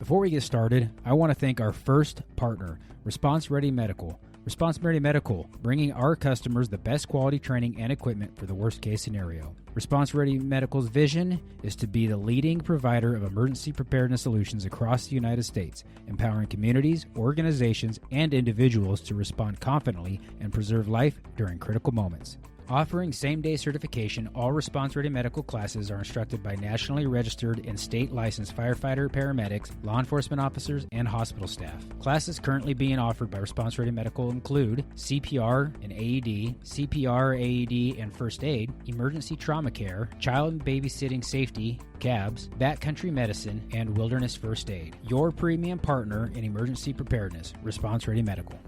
Before we get started, I want to thank our first partner, Response Ready Medical. Response Ready Medical, bringing our customers the best quality training and equipment for the worst case scenario. Response Ready Medical's vision is to be the leading provider of emergency preparedness solutions across the United States, empowering communities, organizations, and individuals to respond confidently and preserve life during critical moments. Offering same-day certification, all Response Ready Medical classes are instructed by nationally registered and state-licensed firefighter, paramedics, law enforcement officers, and hospital staff. Classes currently being offered by Response Ready Medical include CPR and AED, CPR, AED, and first aid, emergency trauma care, child and babysitting safety, CABS, backcountry medicine, and wilderness first aid. Your premium partner in emergency preparedness, Response Ready Medical.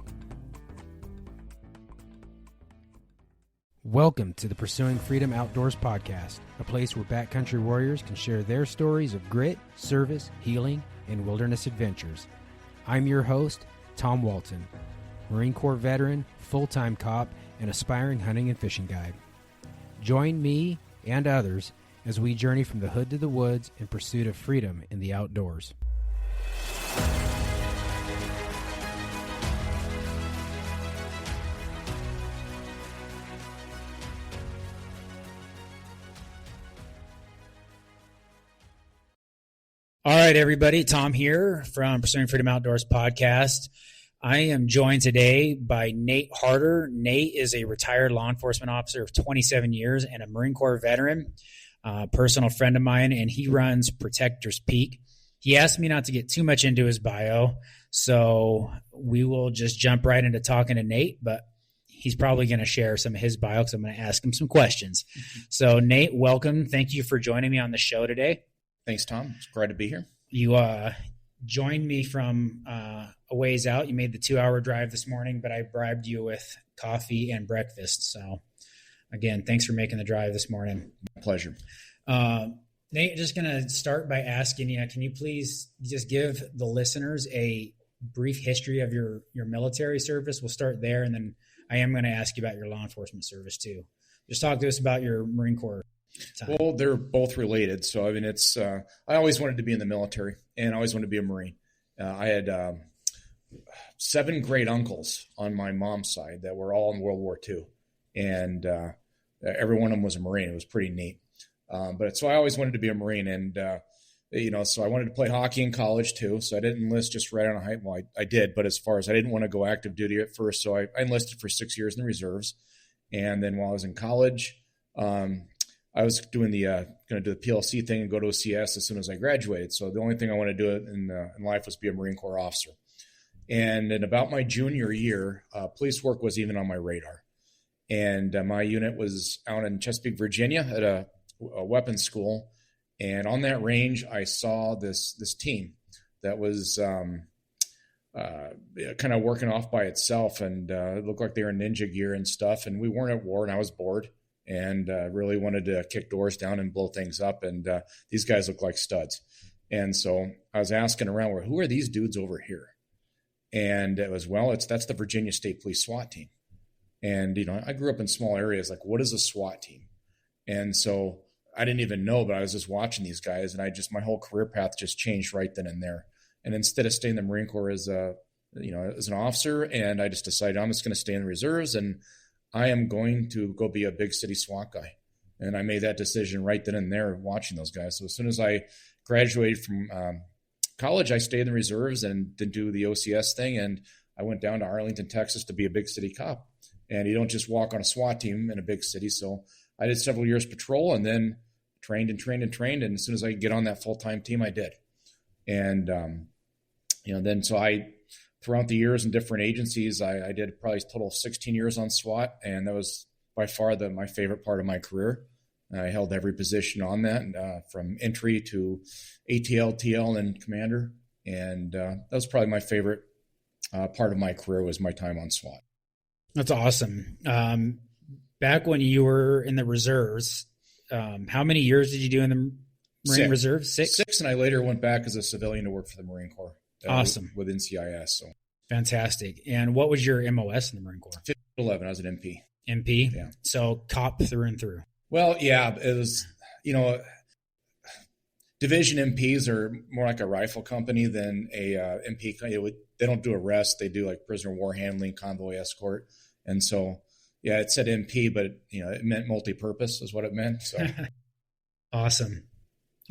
Welcome to the Pursuing Freedom Outdoors podcast, a place where backcountry warriors can share their stories of grit, service, healing, and wilderness adventures. I'm your host, Tom Walton, Marine Corps veteran, full-time cop, and aspiring hunting and fishing guide. Join me and others as we journey from the hood to the woods in pursuit of freedom in the outdoors. All right, everybody. Tom here from Pursuing Freedom Outdoors podcast. I am joined today by Nate Harder. Nate is a retired law enforcement officer of 27 years and a Marine Corps veteran, personal friend of mine, and he runs Protector's Peak. He asked me not to get too much into his bio, so we will just jump right into talking to Nate, but he's probably going to share some of his bio because I'm going to ask him some questions. So, Nate, welcome. Thank you for joining me on the show today. Thanks, Tom. It's great to be here. You joined me from a ways out. You made the 2-hour drive this morning, but I bribed you with coffee and breakfast. So, again, thanks for making the drive this morning. My pleasure. Nate, just going to start by asking you, can you please just give the listeners a brief history of your military service? We'll start there, and then I am going to ask you about your law enforcement service too. Just talk to us about your Marine Corps time. Well, they're both related. So, I mean, it's I always wanted to be in the military and I always wanted to be a Marine. I had 7 great uncles on my mom's side that were all in World War II. And every one of them was a Marine. It was pretty neat. But so I always wanted to be a Marine. And, so I wanted to play hockey in college too. So I didn't enlist just right on a height. Well, I did, but as far as I didn't want to go active duty at first. So I enlisted for 6 years in the reserves. And then while I was in college, I was doing going to do the PLC thing and go to a CS as soon as I graduated. So the only thing I wanted to do in life was be a Marine Corps officer. And in about my junior year, police work was even on my radar. And my unit was out in Chesapeake, Virginia at a weapons school. And on that range, I saw this team that was kind of working off by itself. And it looked like they were in ninja gear and stuff. And we weren't at war and I was bored. And really wanted to kick doors down and blow things up. And these guys look like studs. And so I was asking around, well, who are these dudes over here? And it was, that's the Virginia State Police SWAT team. And, I grew up in small areas. Like, what is a SWAT team? And so I didn't even know, but I was just watching these guys. And my whole career path just changed right then and there. And instead of staying in the Marine Corps as an officer, and I just decided I'm just going to stay in the reserves and I am going to go be a big city SWAT guy. And I made that decision right then and there watching those guys. So as soon as I graduated from college, I stayed in the reserves and didn't do the OCS thing. And I went down to Arlington, Texas to be a big city cop. And you don't just walk on a SWAT team in a big city. So I did several years patrol and then trained. And as soon as I could get on that full-time team, I did. And, throughout the years in different agencies, I did probably a total of 16 years on SWAT, and that was by far my favorite part of my career. I held every position on that, from entry to ATL, TL, and commander, and that was probably my favorite part of my career was my time on SWAT. That's awesome. Back when you were in the reserves, how many years did you do in the Marine Reserve? 6? 6, and I later went back as a civilian to work for the Marine Corps. Awesome. With NCIS. So fantastic. And what was your MOS in the Marine Corps? 11. I was an MP. MP? Yeah. So cop through and through. Well, yeah, it was, Division MPs are more like a rifle company than a MP. They don't do arrest. They do like prisoner war handling, convoy escort. And so, yeah, it said MP, but it meant multi-purpose is what it meant. So awesome.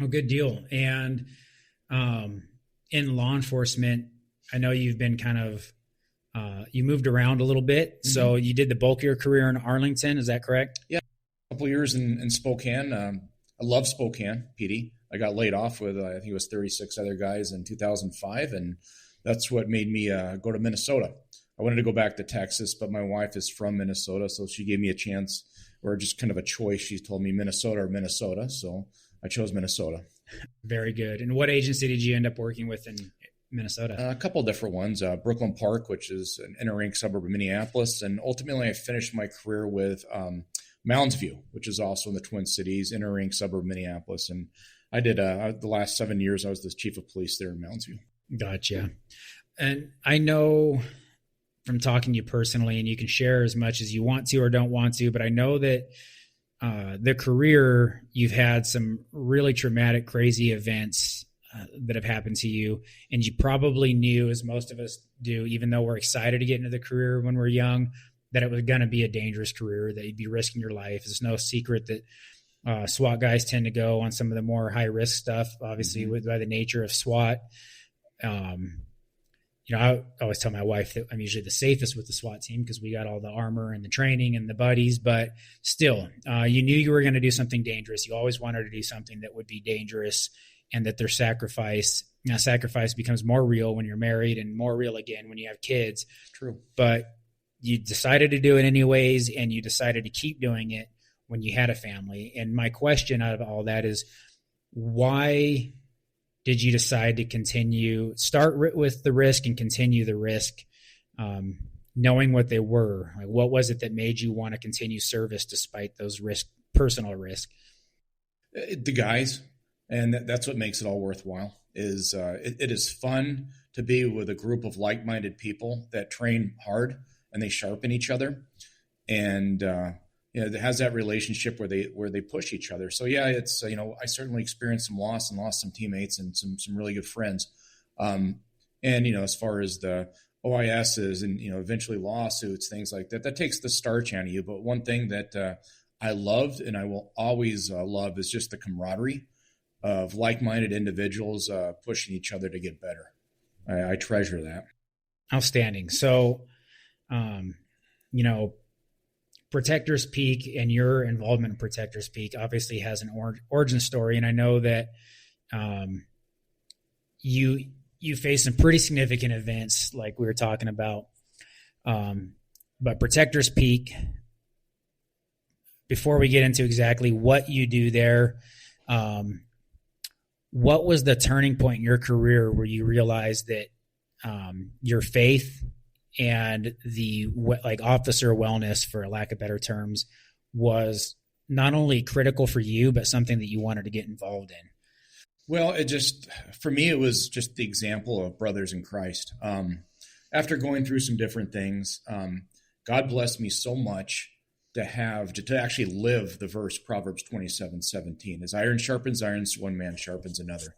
Oh, good deal. And in law enforcement, I know you've been kind of you moved around a little bit. Mm-hmm. So you did the bulk of your career in Arlington. Is that correct? Yeah, a couple of years in Spokane. I love Spokane, PD. I got laid off with, I think it was 36 other guys in 2005, and that's what made me go to Minnesota. I wanted to go back to Texas, but my wife is from Minnesota, so she gave me a chance, or just kind of a choice. She told me Minnesota or Minnesota, so I chose Minnesota. Very good. And what agency did you end up working with in Minnesota? A couple of different ones. Brooklyn Park, which is an inner ring suburb of Minneapolis, and ultimately I finished my career with Mounds View, which is also in the Twin Cities, inner ring suburb of Minneapolis, and I did the last 7 years. I was the chief of police there in Mounds View. Gotcha. And I know from talking to you personally, and you can share as much as you want to or don't want to, but I know that the career, you've had some really traumatic, crazy events that have happened to you. And you probably knew, as most of us do, even though we're excited to get into the career when we're young, that it was going to be a dangerous career, that you'd be risking your life. It's no secret that SWAT guys tend to go on some of the more high risk stuff, obviously, by the nature of SWAT. I always tell my wife that I'm usually the safest with the SWAT team because we got all the armor and the training and the buddies, but still, you knew you were going to do something dangerous. You always wanted to do something that would be dangerous, and that their sacrifice becomes more real when you're married and more real again when you have kids. True. But you decided to do it anyways, and you decided to keep doing it when you had a family. And my question out of all that is, why did you decide to start with the risk and continue the risk, knowing what they were? Like, what was it that made you want to continue service despite those personal risk? The guys, and that's what makes it all worthwhile, is it is fun to be with a group of like-minded people that train hard and they sharpen each other. And, it has that relationship where they push each other. So yeah, it's, I certainly experienced some loss and lost some teammates and some really good friends. And, as far as the OISs and, eventually lawsuits, things like that, that takes the starch out of you. But one thing that I loved and I will always love is just the camaraderie of like-minded individuals pushing each other to get better. I treasure that. Outstanding. So, Protectors Peak and your involvement in Protectors Peak obviously has an origin story. And I know that you face some pretty significant events like we were talking about. But Protectors Peak, before we get into exactly what you do there, what was the turning point in your career where you realized that your faith and the officer wellness, for lack of better terms, was not only critical for you, but something that you wanted to get involved in? Well, for me, it was just the example of brothers in Christ. After going through some different things, God blessed me so much to actually live the verse Proverbs 27:17. As iron sharpens iron, so one man sharpens another.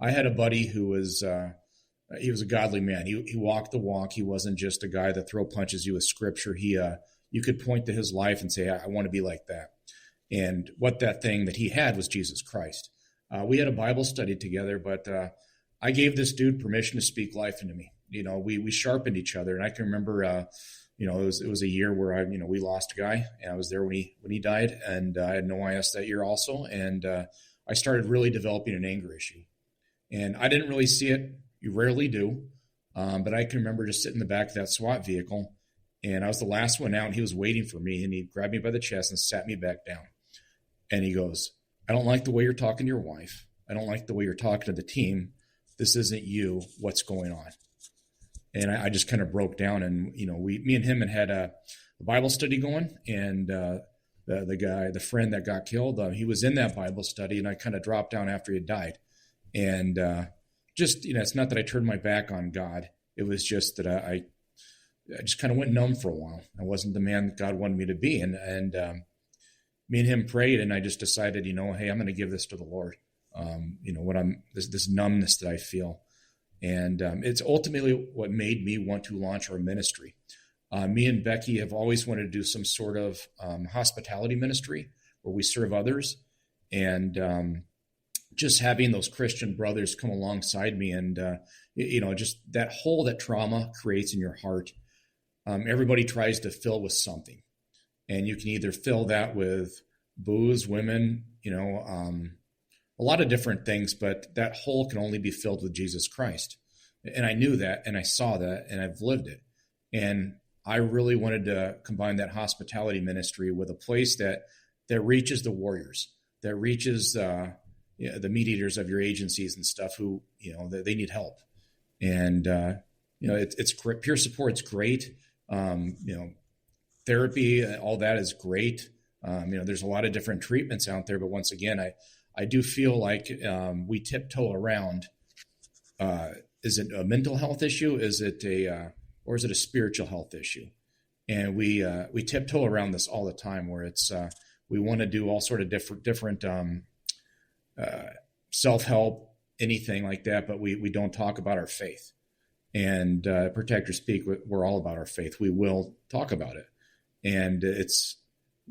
I had a buddy who was he was a godly man. He walked the walk. He wasn't just a guy that throw punches you with scripture. You could point to his life and say, I want to be like that. And what that thing that he had was Jesus Christ. We had a Bible study together, but I gave this dude permission to speak life into me. We sharpened each other. And I can remember, it was a year where we lost a guy, and I was there when he died, and I had no IS that year also. And I started really developing an anger issue, and I didn't really see it. You rarely do. But I can remember just sitting in the back of that SWAT vehicle, and I was the last one out, and he was waiting for me, and he grabbed me by the chest and sat me back down. And he goes, I don't like the way you're talking to your wife. I don't like the way you're talking to the team. This isn't you. What's going on? And I just kind of broke down, and, me and him had a Bible study going, and the friend that got killed, he was in that Bible study, and I kind of dropped down after he had died. And, it's not that I turned my back on God. It was just that I just kind of went numb for a while. I wasn't the man that God wanted me to be. And me and him prayed, and I just decided, hey, I'm going to give this to the Lord. this numbness that I feel. And it's ultimately what made me want to launch our ministry. Me and Becky have always wanted to do some sort of hospitality ministry where we serve others. And just having those Christian brothers come alongside me and, just that hole that trauma creates in your heart, everybody tries to fill with something. And you can either fill that with booze, women, a lot of different things, but that hole can only be filled with Jesus Christ. And I knew that, and I saw that, and I've lived it. And I really wanted to combine that hospitality ministry with a place that reaches the warriors, that reaches the meat eaters of your agencies and stuff who, they need help. And, it's great. Peer support's great. Therapy, all that is great. There's a lot of different treatments out there, but once again, I do feel like we tiptoe around. Is it a mental health issue? Is it or is it a spiritual health issue? And we tiptoe around this all the time, where it's we want to do all sort of different self-help, anything like that, but we don't talk about our faith. And Protectors Speak, we're all about our faith. We will talk about it, and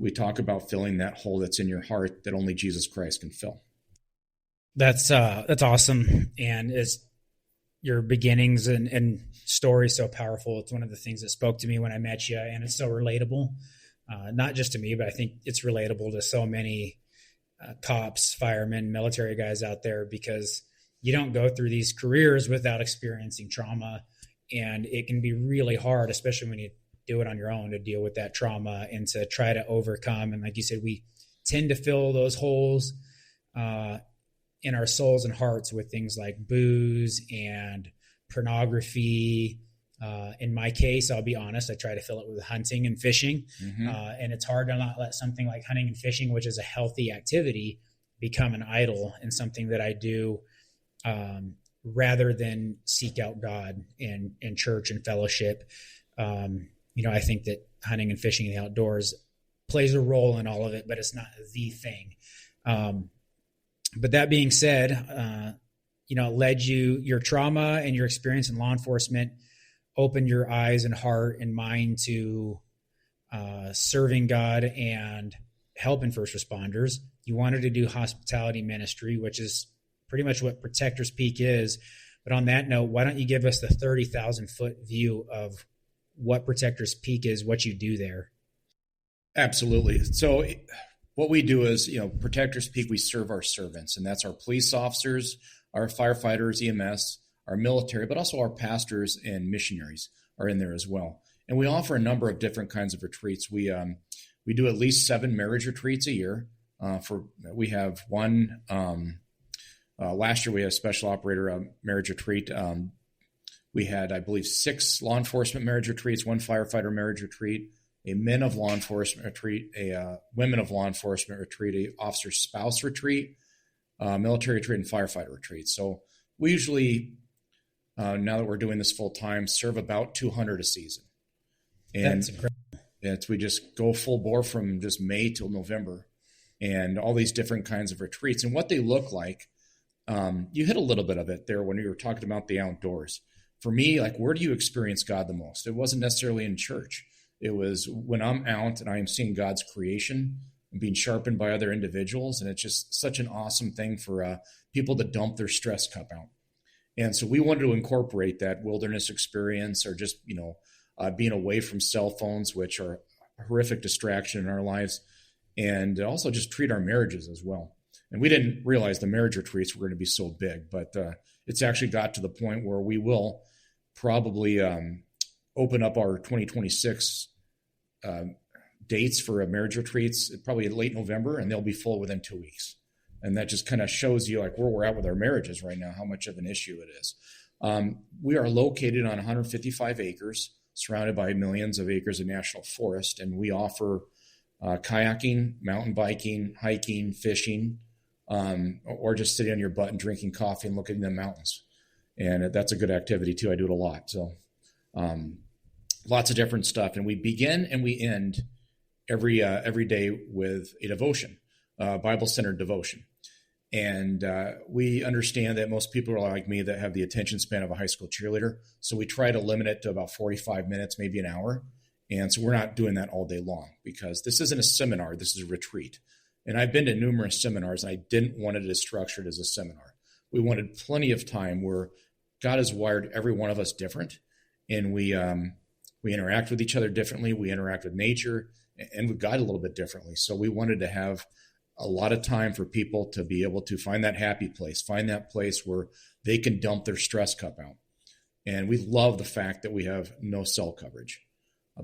we talk about filling that hole that's in your heart that only Jesus Christ can fill. That's awesome. And it's your beginnings and story so powerful. It's one of the things that spoke to me when I met you, and it's so relatable. Not just to me, but I think it's relatable to so many cops, firemen, military guys out there, because you don't go through these careers without experiencing trauma. And it can be really hard, especially when you do it on your own, to deal with that trauma and to try to overcome. And like you said, we tend to fill those holes in our souls and hearts with things like booze and pornography. In my case, I'll be honest, I try to fill it with hunting and fishing. Mm-hmm. And it's hard to not let something like hunting and fishing, which is a healthy activity, become an idol and something that I do rather than seek out God and church and fellowship. I think that hunting and fishing in the outdoors plays a role in all of it, but it's not the thing. But that being said, your trauma and your experience in law enforcement opened your eyes and heart and mind to serving God and helping first responders. You wanted to do hospitality ministry, which is pretty much what Protectors Peak is. But on that note, why don't you give us the 30,000 foot view of what Protectors Peak is, what you do there? Absolutely. So what we do is, Protectors Peak, we serve our servants, and that's our police officers, our firefighters, EMS, our military, but also our pastors and missionaries are in there as well. And we offer a number of different kinds of retreats. We do at least 7 marriage retreats a year. We have one, last year we had a special operator marriage retreat. We had, I believe, 6 law enforcement marriage retreats, 1 firefighter marriage retreat, a men of law enforcement retreat, a women of law enforcement retreat, a officer spouse retreat, military retreat, and firefighter retreat. So we usually, now that we're doing this full time, serve about 200 a season. And that's incredible. We just go full bore from just May till November, and all these different kinds of retreats. And what they look like, you hit a little bit of it there when you were talking about the outdoors. For me, like, where do you experience God the most? It wasn't necessarily in church. It was when I'm out and I am seeing God's creation and being sharpened by other individuals. And it's just such an awesome thing for people to dump their stress cup out. And so we wanted to incorporate that wilderness experience, or just, being away from cell phones, which are a horrific distraction in our lives, and also just treat our marriages as well. And we didn't realize the marriage retreats were going to be so big, but it's actually got to the point where we will probably open up our 2026 dates for marriage retreats probably late November, and they'll be full within 2 weeks. And that just kind of shows you like where we're at with our marriages right now, how much of an issue it is. We are located on 155 acres, surrounded by millions of acres of national forest, and we offer kayaking, mountain biking, hiking, fishing, or just sitting on your butt and drinking coffee and looking at the mountains. And that's a good activity too. I do it a lot. So lots of different stuff. And we begin and we end every day with a devotion, Bible-centered devotion. And we understand that most people are like me that have the attention span of a high school cheerleader. So we try to limit it to about 45 minutes, maybe an hour. And so we're not doing that all day long because this isn't a seminar. This is a retreat. And I've been to numerous seminars, and I didn't want it as structured as a seminar. We wanted plenty of time where God has wired every one of us different. And we interact with each other differently. We interact with nature and with God a little bit differently. So we wanted to have a lot of time for people to be able to find that happy place, find that place where they can dump their stress cup out. And we love the fact that we have no cell coverage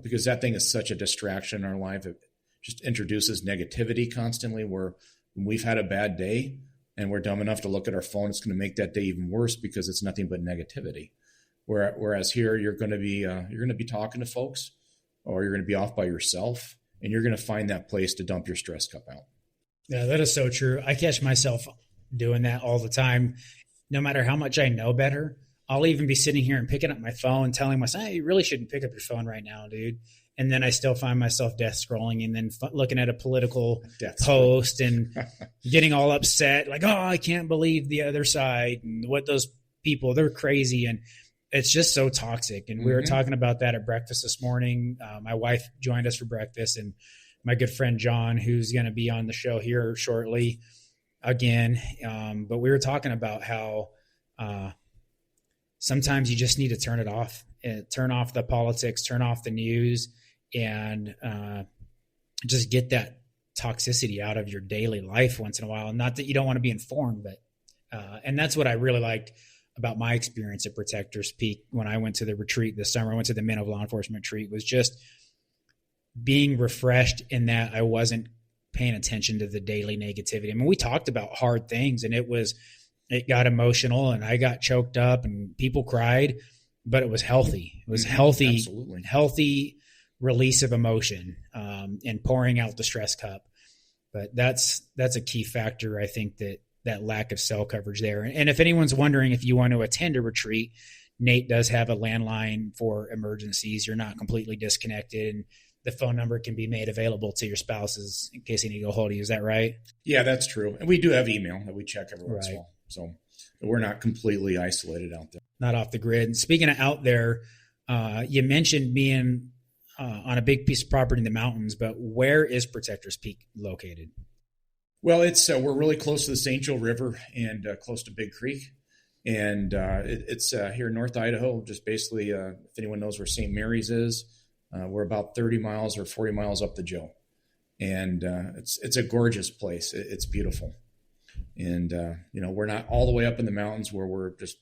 because that thing is such a distraction in our life. It just introduces negativity constantly where when we've had a bad day and we're dumb enough to look at our phone, it's going to make that day even worse because it's nothing but negativity. Whereas here you're going to be talking to folks, or you're going to be off by yourself, and you're going to find that place to dump your stress cup out. Yeah, that is so true. I catch myself doing that all the time. No matter how much I know better, I'll even be sitting here and picking up my phone, telling myself, hey, you really shouldn't pick up your phone right now, dude. And then I still find myself death scrolling and then looking at a political post and getting all upset. Like, oh, I can't believe the other side and what those people, they're crazy. And it's just so toxic. And we were talking about that at breakfast this morning. My wife joined us for breakfast, and my good friend John, who's going to be on the show here shortly again. But we were talking about how sometimes you just need to turn it off, turn off the politics, turn off the news, and just get that toxicity out of your daily life once in a while. Not that you don't want to be informed, but and that's what I really liked about my experience at Protectors Peak when I went to the retreat this summer. I went to the Men of Law Enforcement retreat, was just being refreshed in that I wasn't paying attention to the daily negativity. I mean, we talked about hard things, and it got emotional, and I got choked up, and people cried, but it was healthy. It was healthy, absolutely healthy release of emotion, and pouring out the stress cup. But that's a key factor, I think, that lack of cell coverage there. And if anyone's wondering if you want to attend a retreat, Nate does have a landline for emergencies. You're not completely disconnected, and the phone number can be made available to your spouses in case they need to go hold of you. Is that right? Yeah, that's true. And we do have email that we check every once in a while. So we're not completely isolated out there. Not off the grid. And speaking of out there, you mentioned being on a big piece of property in the mountains, but where is Protectors Peak located? Well, it's we're really close to the St. Joe River and close to Big Creek. And it's here in North Idaho, just basically, if anyone knows where St. Mary's is, we're about 30 miles or 40 miles up the Joe. And it's a gorgeous place. It's beautiful. And, we're not all the way up in the mountains where we're just,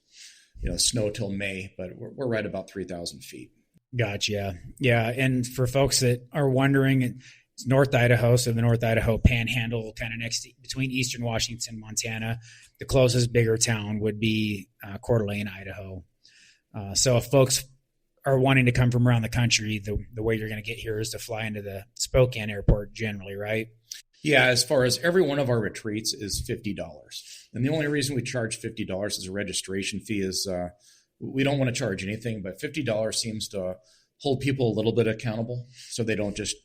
snow till May, but we're right about 3,000 feet. Gotcha. Yeah. And for folks that are wondering, it's North Idaho, so the North Idaho Panhandle, kind of between Eastern Washington, Montana. The closest bigger town would be Coeur d'Alene, Idaho. So if folks are wanting to come from around the country, the way you're going to get here is to fly into the Spokane airport generally, right? Yeah, as far as every one of our retreats is $50. And the only reason we charge $50 as a registration fee is we don't want to charge anything, but $50 seems to hold people a little bit accountable so they don't just,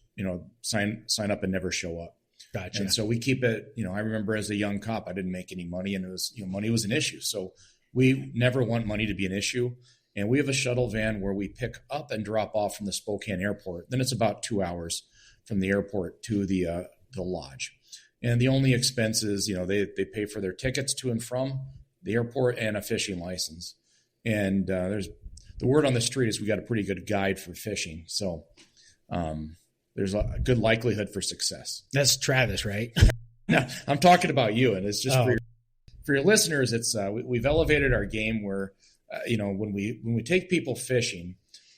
sign up and never show up. Gotcha. And so we keep it, I remember as a young cop, I didn't make any money, and it was, money was an issue. So we never want money to be an issue. And we have a shuttle van where we pick up and drop off from the Spokane airport. Then it's about 2 hours from the airport to the lodge. And the only expenses, they pay for their tickets to and from the airport and a fishing license. And there's the word on the street is we got a pretty good guide for fishing. So there's a good likelihood for success. That's Travis, right? No, I'm talking about you. And it's just for your listeners, it's we've elevated our game where, when we take people fishing,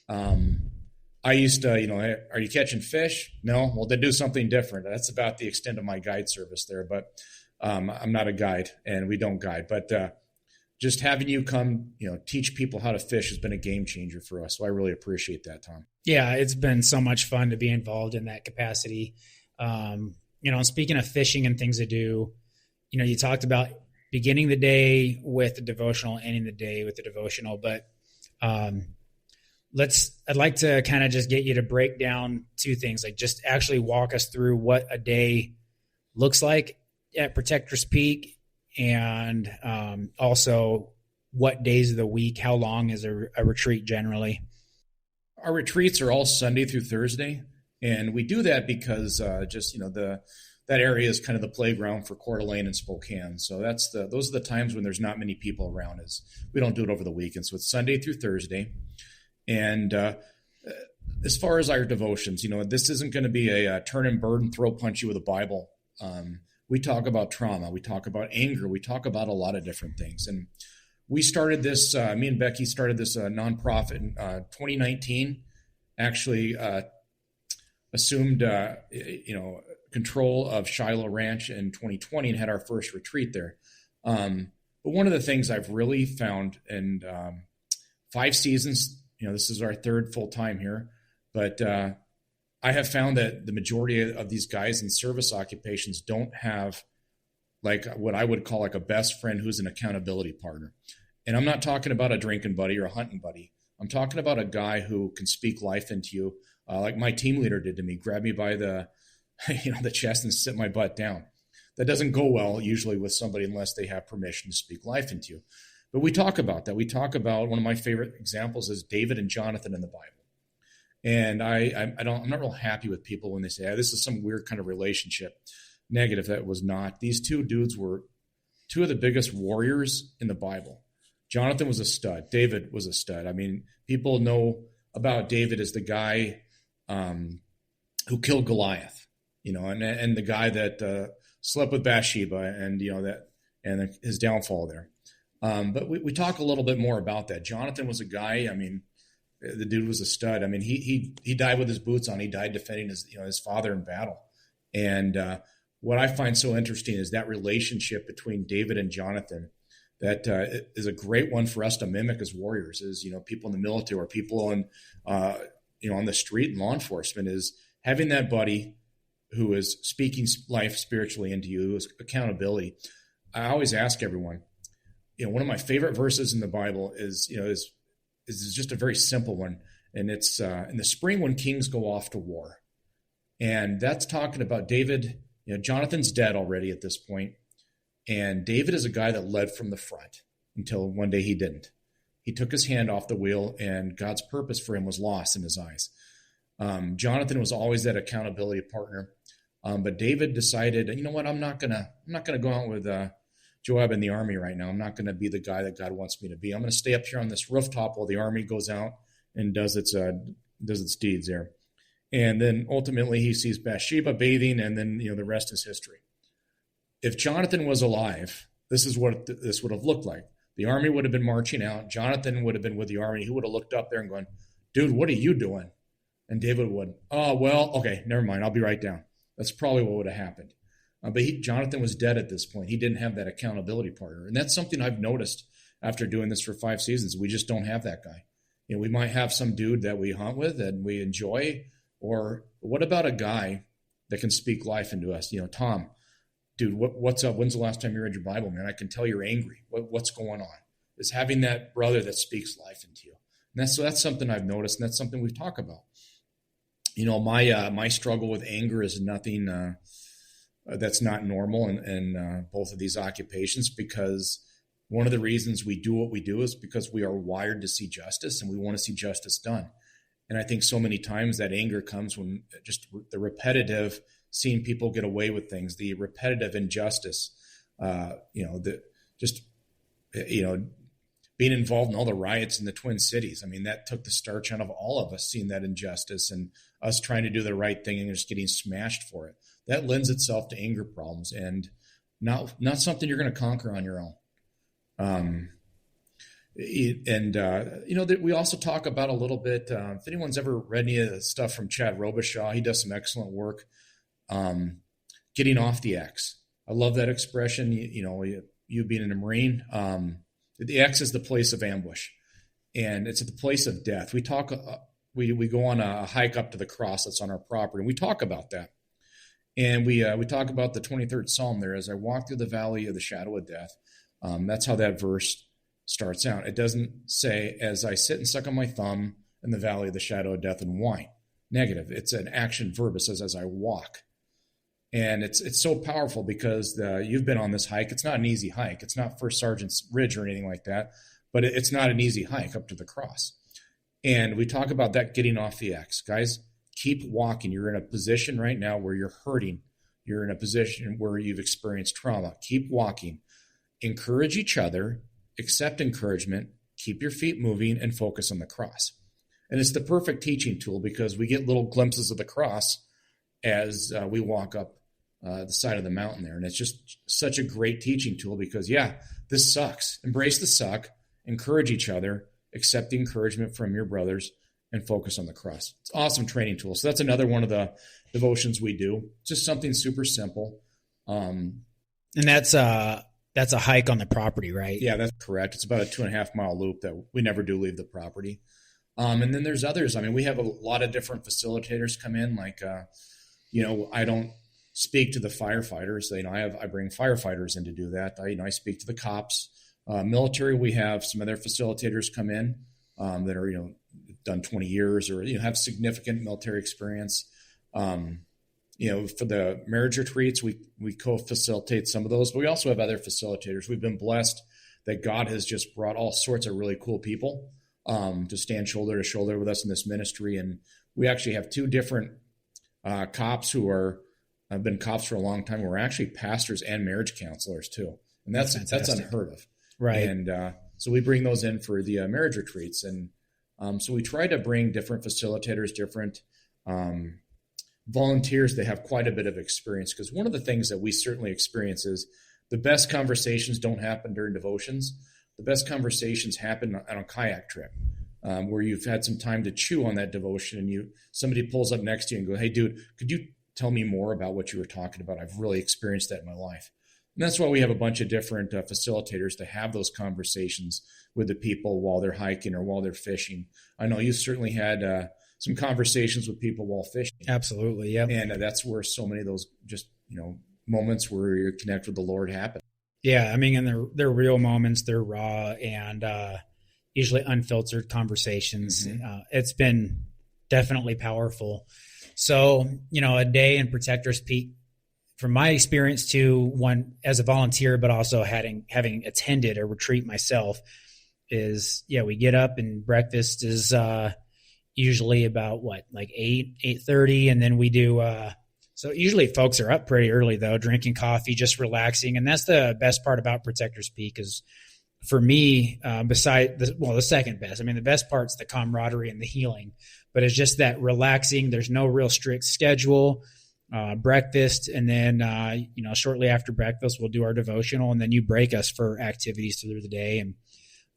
I used to, hey, are you catching fish? No? Well, then do something different. That's about the extent of my guide service there. But I'm not a guide, and we don't guide. But just having you come, teach people how to fish has been a game changer for us. So I really appreciate that, Tom. Yeah, it's been so much fun to be involved in that capacity. Speaking of fishing and things to do, you talked about beginning the day with the devotional, ending the day with the devotional. But I'd like to kind of just get you to break down two things, like just actually walk us through what a day looks like at Protectors Peak and also what days of the week, how long is a retreat generally? Our retreats are all Sunday through Thursday, and we do that because that area is kind of the playground for Coeur d'Alene and Spokane. So those are the times when there's not many people around. Is we don't do it over the weekend, so it's Sunday through Thursday. And as far as our devotions, this isn't going to be a turn and burn and throw punch you with a Bible. We talk about trauma, we talk about anger, we talk about a lot of different things. And we started this. Me and Becky started this nonprofit in 2019. Actually, assumed control of Shiloh Ranch in 2020 and had our first retreat there. But one of the things I've really found in 5 seasons, this is our 3rd full time here, but I have found that the majority of these guys in service occupations don't have like what I would call like a best friend who's an accountability partner. And I'm not talking about a drinking buddy or a hunting buddy. I'm talking about a guy who can speak life into you, like my team leader did to me, grab me by the chest and sit my butt down. That doesn't go well usually with somebody unless they have permission to speak life into you. But we talk about that. We talk about, one of my favorite examples is David and Jonathan in the Bible. And I'm not real happy with people when they say, this is some weird kind of relationship. Negative, that was not. These 2 dudes were 2 of the biggest warriors in the Bible. Jonathan was a stud. David was a stud. I mean, people know about David as the guy who killed Goliath, and the guy that slept with Bathsheba, and his downfall there. But we talk a little bit more about that. Jonathan was a guy. I mean, the dude was a stud. I mean, he died with his boots on. He died defending his father in battle. And what I find so interesting is that relationship between David and Jonathan. That is a great one for us to mimic as warriors. Is people in the military or people on the street and law enforcement, is having that buddy who is speaking life spiritually into you, is accountability. I always ask everyone, one of my favorite verses in the Bible is just a very simple one. And it's in the spring when kings go off to war. And that's talking about David. Jonathan's dead already at this point. And David is a guy that led from the front until one day he didn't. He took his hand off the wheel, and God's purpose for him was lost in his eyes. Jonathan was always that accountability partner. But David decided, you know what, I'm not gonna go out with Joab in the army right now. I'm not gonna be the guy that God wants me to be. I'm gonna stay up here on this rooftop while the army goes out and does its deeds there. And then ultimately he sees Bathsheba bathing, and then the rest is history. If Jonathan was alive, this is what this would have looked like. The army would have been marching out. Jonathan would have been with the army. He would have looked up there and gone, dude, what are you doing? And David would, oh, well, okay, never mind. I'll be right down. That's probably what would have happened. But Jonathan was dead at this point. He didn't have that accountability partner. And that's something I've noticed after doing this for 5 seasons. We just don't have that guy. We might have some dude that we hunt with and we enjoy. Or what about a guy that can speak life into us? Tom, dude, what's up? When's the last time you read your Bible, man? I can tell you're angry. What's going on? Is having that brother that speaks life into you. And that's something I've noticed, and that's something we've talked about. My struggle with anger is nothing that's not normal in both of these occupations, because one of the reasons we do what we do is because we are wired to see justice, and we want to see justice done. And I think so many times that anger comes when just the repetitive, seeing people get away with things, the repetitive injustice, being involved in all the riots in the Twin Cities. I mean, that took the starch out of all of us, seeing that injustice and us trying to do the right thing and just getting smashed for it. That lends itself to anger problems, and not something you're going to conquer on your own. We also talk about a little bit, if anyone's ever read any of the stuff from Chad Robichaud, he does some excellent work. Getting off the X. I love that expression. You being a Marine, the X is the place of ambush, and it's at the place of death. We talk, we go on a hike up to the cross that's on our property, and we talk about that. And we talk about the 23rd Psalm there, as I walk through the valley of the shadow of death. That's how that verse starts out. It doesn't say, as I sit and suck on my thumb in the valley of the shadow of death and whine. Negative. It's an action verb. It says, as I walk. And it's so powerful because you've been on this hike. It's not an easy hike. It's not First Sergeant's Ridge or anything like that, but it's not an easy hike up to the cross. And we talk about that getting off the X. Guys, keep walking. You're in a position right now where you're hurting. You're in a position where you've experienced trauma. Keep walking. Encourage each other. Accept encouragement. Keep your feet moving and focus on the cross. And it's the perfect teaching tool because we get little glimpses of the cross as we walk up the side of the mountain there. And it's just such a great teaching tool because, yeah, this sucks. Embrace the suck, encourage each other, accept the encouragement from your brothers, and focus on the cross. It's an awesome training tool. So that's another one of the devotions we do. Just something super simple. And that's a hike on the property, right? Yeah, that's correct. It's about a 2.5 mile loop that we never do leave the property. And then there's others. I mean, we have a lot of different facilitators come in. Like, I don't speak to the firefighters. I bring firefighters in to do that. I speak to the cops. Military, we have some other facilitators come in that are, done 20 years or, have significant military experience. For the marriage retreats, we co-facilitate some of those, but we also have other facilitators. We've been blessed that God has just brought all sorts of really cool people to stand shoulder to shoulder with us in this ministry. And we actually have 2 different cops who have been cops for a long time. We're actually pastors and marriage counselors too. And that's unheard of. Right. And so we bring those in for the marriage retreats. And so we try to bring different facilitators, different volunteers that have quite a bit of experience. Because one of the things that we certainly experience is the best conversations don't happen during devotions. The best conversations happen on a kayak trip where you've had some time to chew on that devotion and somebody pulls up next to you and go, "Hey, dude, could you tell me more about what you were talking about? I've really experienced that in my life." And that's why we have a bunch of different facilitators to have those conversations with the people while they're hiking or while they're fishing. I know you certainly had some conversations with people while fishing. Absolutely, yeah. And that's where so many of those just, moments where you connect with the Lord happen. Yeah, I mean, and they're real moments. They're raw and usually unfiltered conversations. Mm-hmm. It's been definitely powerful. So, a day in Protectors Peak, from my experience too, one as a volunteer, but also having attended a retreat myself, is we get up and breakfast is usually about 8:30, and then we do. So usually folks are up pretty early though, drinking coffee, just relaxing, and that's the best part about Protectors Peak. Is for me, the second best. I mean, the best part's the camaraderie and the healing, but it's just that relaxing. There's no real strict schedule. Breakfast, and then shortly after breakfast we'll do our devotional, and then you break us for activities through the day. And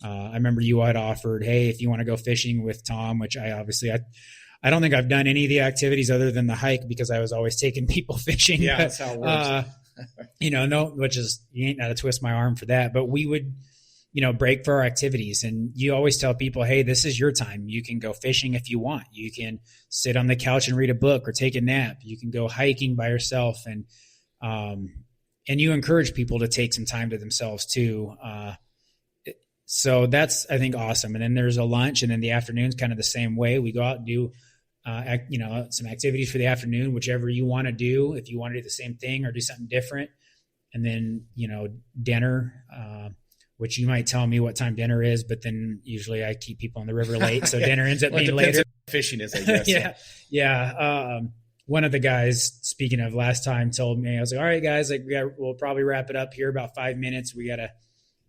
I remember you had offered, hey, if you want to go fishing with Tom, which I don't think I've done any of the activities other than the hike because I was always taking people fishing. Yeah, that's how it works. Which is, you ain't got to twist my arm for that, but we would break for our activities. And you always tell people, hey, this is your time. You can go fishing if you want. You can sit on the couch and read a book or take a nap. You can go hiking by yourself. And you encourage people to take some time to themselves too. So that's, I think, awesome. And then there's a lunch, and then the afternoon's kind of the same way. We go out and do, some activities for the afternoon, whichever you want to do. If you want to do the same thing or do something different. And then, dinner, which you might tell me what time dinner is, but then usually I keep people on the river late. So dinner ends up being later. Fishing is, I guess. Yeah. Yeah. One of the guys, speaking of last time, told me, I was like, all right, guys, we'll probably wrap it up here about 5 minutes. We got to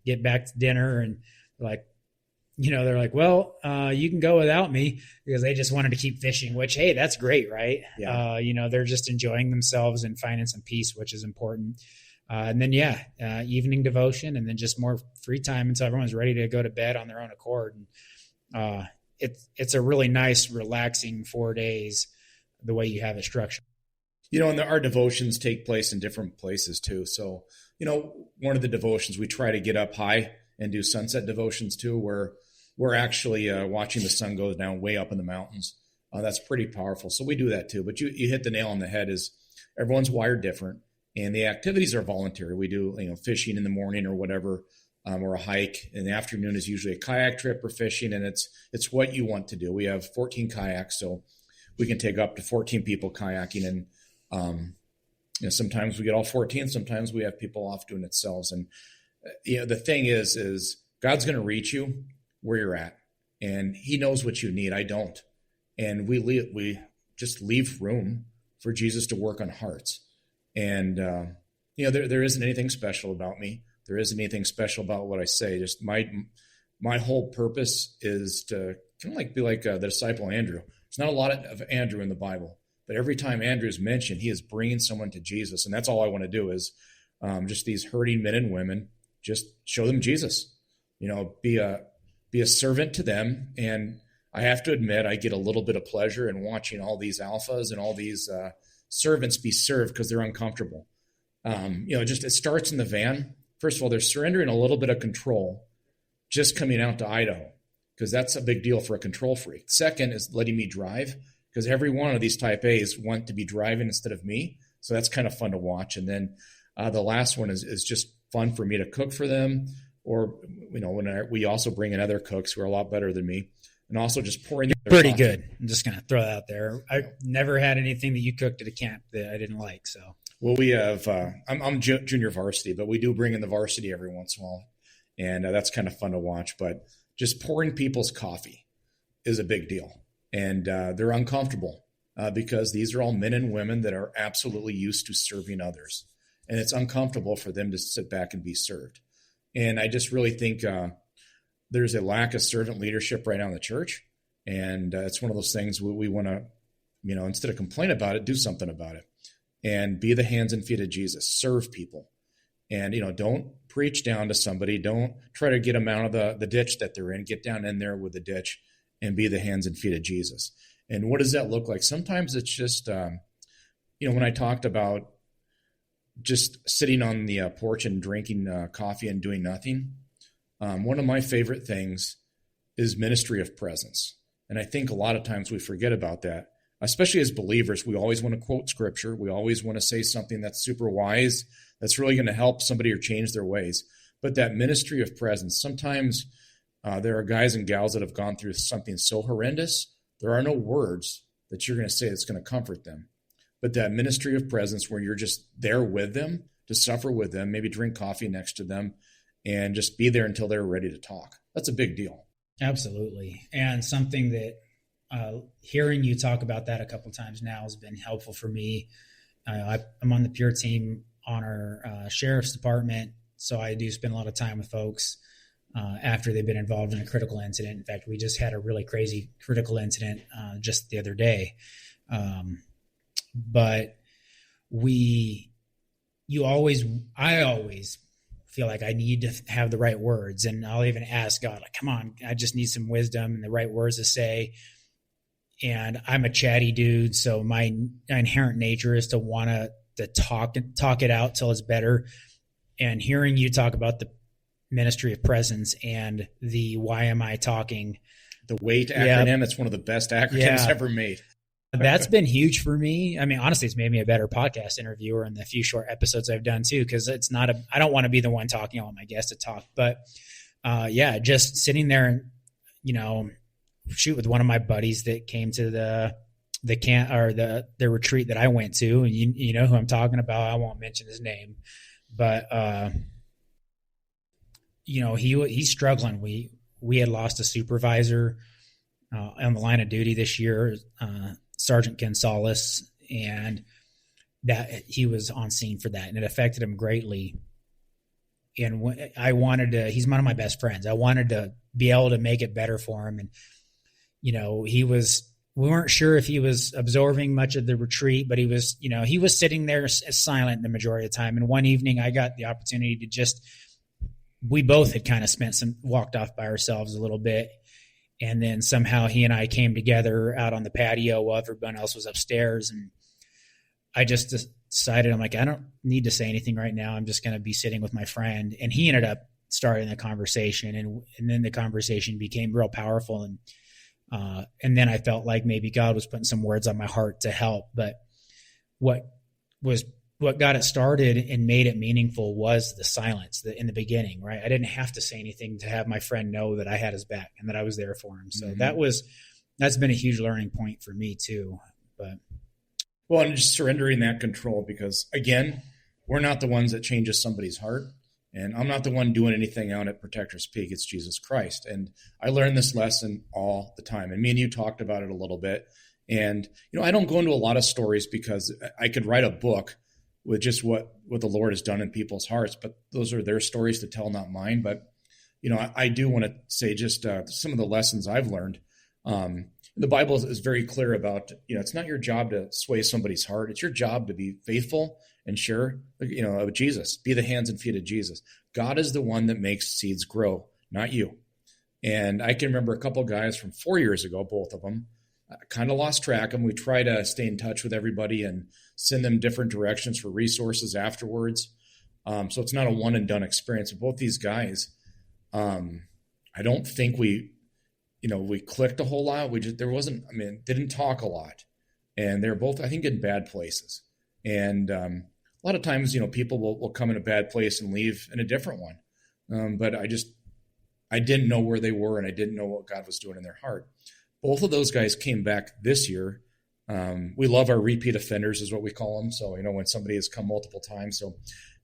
get back to dinner. And they're like, well, you can go without me, because they just wanted to keep fishing, which, hey, that's great. Right. Yeah. They're just enjoying themselves and finding some peace, which is important. And then, evening devotion, and then just more free time until everyone's ready to go to bed on their own accord. And it's a really nice, relaxing 4 days, the way you have it structured. And our devotions take place in different places too. So, one of the devotions, we try to get up high and do sunset devotions too, where we're actually watching the sun go down way up in the mountains. That's pretty powerful. So we do that too. But you hit the nail on the head. Is everyone's wired different. And the activities are voluntary. We do, fishing in the morning or whatever, or a hike. In the afternoon is usually a kayak trip or fishing, and it's what you want to do. We have 14 kayaks, so we can take up to 14 people kayaking. And sometimes we get all 14, sometimes we have people off doing it themselves. And, the thing is God's going to reach you where you're at, and he knows what you need. I don't. And we just leave room for Jesus to work on hearts. And, there isn't anything special about me. There isn't anything special about what I say. Just my whole purpose is to kind of like be like the disciple Andrew. There's not a lot of Andrew in the Bible, but every time Andrew is mentioned, he is bringing someone to Jesus. And that's all I want to do is just these hurting men and women, just show them Jesus, be a servant to them. And I have to admit, I get a little bit of pleasure in watching all these alphas and all these servants be served because they're uncomfortable. It starts in the van. First of all, they're surrendering a little bit of control just coming out to Idaho, because that's a big deal for a control freak. Second is letting me drive, because every one of these type A's want to be driving instead of me. So that's kind of fun to watch. And then the last one is just fun for me to cook for them. Or, we also bring in other cooks who are a lot better than me, and also just pouring. Pretty coffee. Good. I'm just going to throw that out there. I've never had anything that you cooked at a camp that I didn't like. So, well, we have, I'm junior varsity, but we do bring in the varsity every once in a while. And that's kind of fun to watch, but just pouring people's coffee is a big deal. And they're uncomfortable because these are all men and women that are absolutely used to serving others. And it's uncomfortable for them to sit back and be served. And I just really think there's a lack of servant leadership right now in the church. And it's one of those things we want to, instead of complain about it, do something about it and be the hands and feet of Jesus, serve people. And, don't preach down to somebody. Don't try to get them out of the ditch that they're in. Get down in there with the ditch and be the hands and feet of Jesus. And what does that look like? Sometimes it's just, when I talked about just sitting on the porch and drinking coffee and doing nothing, one of my favorite things is ministry of presence. And I think a lot of times we forget about that, especially as believers. We always want to quote scripture. We always want to say something that's super wise, that's really going to help somebody or change their ways. But that ministry of presence, sometimes there are guys and gals that have gone through something so horrendous, there are no words that you're going to say that's going to comfort them. But that ministry of presence where you're just there with them, to suffer with them, maybe drink coffee next to them, and just be there until they're ready to talk. That's a big deal. Absolutely. And something that hearing you talk about that a couple of times now has been helpful for me. I'm on the Pure team on our sheriff's department, so I do spend a lot of time with folks after they've been involved in a critical incident. In fact, we just had a really crazy critical incident just the other day. But I always feel like I need to have the right words, and I'll even ask God, like, come on, I just need some wisdom and the right words to say. And I'm a chatty dude, so my inherent nature is to want to talk it out till it's better. And hearing you talk about the ministry of presence and the why am I talking, the WAIT acronym, it's one of the best acronyms ever made. That's been huge for me. I mean, honestly, it's made me a better podcast interviewer in the few short episodes I've done too, because I don't want to be the one talking. I want my guests to talk. But just sitting there and, shoot, with one of my buddies that came to the camp or the retreat that I went to, and you know who I'm talking about. I won't mention his name, but he's struggling. We had lost a supervisor on the line of duty this year, Sergeant Gonzalez, and that he was on scene for that, and it affected him greatly. And he's one of my best friends. I wanted to be able to make it better for him. And, we weren't sure if he was absorbing much of the retreat, but he was sitting there silent the majority of the time. And one evening I got the opportunity to we both had kind of walked off by ourselves a little bit. And then somehow he and I came together out on the patio while everyone else was upstairs. And I just decided, I'm like, I don't need to say anything right now. I'm just going to be sitting with my friend. And he ended up starting the conversation. And then the conversation became real powerful. And then I felt like maybe God was putting some words on my heart to help. But what got it started and made it meaningful was the silence in the beginning, right? I didn't have to say anything to have my friend know that I had his back and that I was there for him. So that's been a huge learning point for me too. But Well, and just surrendering that control, because again, we're not the ones that changes somebody's heart. And I'm not the one doing anything out at Protector's Peak. It's Jesus Christ. And I learned this lesson all the time. And me and you talked about it a little bit. And, I don't go into a lot of stories because I could write a book with just what the Lord has done in people's hearts. But those are their stories to tell, not mine. But, I do want to say just some of the lessons I've learned. The Bible is very clear about, it's not your job to sway somebody's heart. It's your job to be faithful and sure, of Jesus. Be the hands and feet of Jesus. God is the one that makes seeds grow, not you. And I can remember a couple of guys from 4 years ago, both of them, kind of lost track of them. We try to stay in touch with everybody and send them different directions for resources afterwards. So it's not a one and done experience. But both these guys, I don't think we clicked a whole lot. Didn't talk a lot. And they're both, I think, in bad places. And a lot of times, people will come in a bad place and leave in a different one. But I didn't know where they were, and I didn't know what God was doing in their heart. Both of those guys came back this year. We love our repeat offenders, is what we call them. So, when somebody has come multiple times. So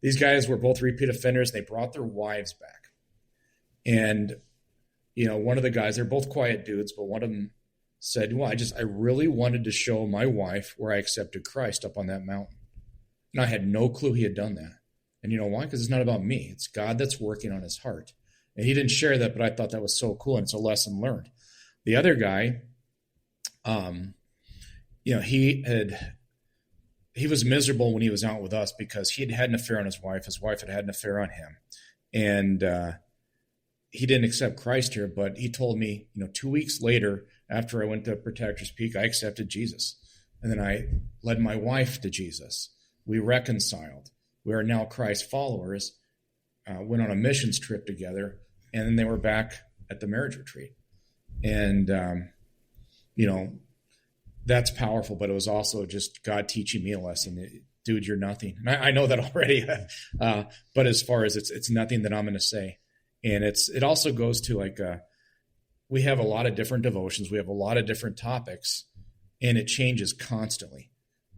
these guys were both repeat offenders. They brought their wives back. And, one of the guys, they're both quiet dudes, but one of them said, well, I really wanted to show my wife where I accepted Christ up on that mountain. And I had no clue he had done that. And you know why? Because it's not about me. It's God that's working on his heart. And he didn't share that, but I thought that was so cool, and it's a lesson learned. The other guy, he was miserable when he was out with us because he had an affair on his wife. His wife had an affair on him. And he didn't accept Christ here, but he told me, 2 weeks later, after I went to Protector's Peak, I accepted Jesus. And then I led my wife to Jesus. We reconciled. We are now Christ followers, went on a missions trip together, and then they were back at the marriage retreat. And, that's powerful, but it was also just God teaching me a lesson. Dude, you're nothing. And I know that already, but as far as it's nothing that I'm going to say. And it also goes to we have a lot of different devotions. We have a lot of different topics, and it changes constantly.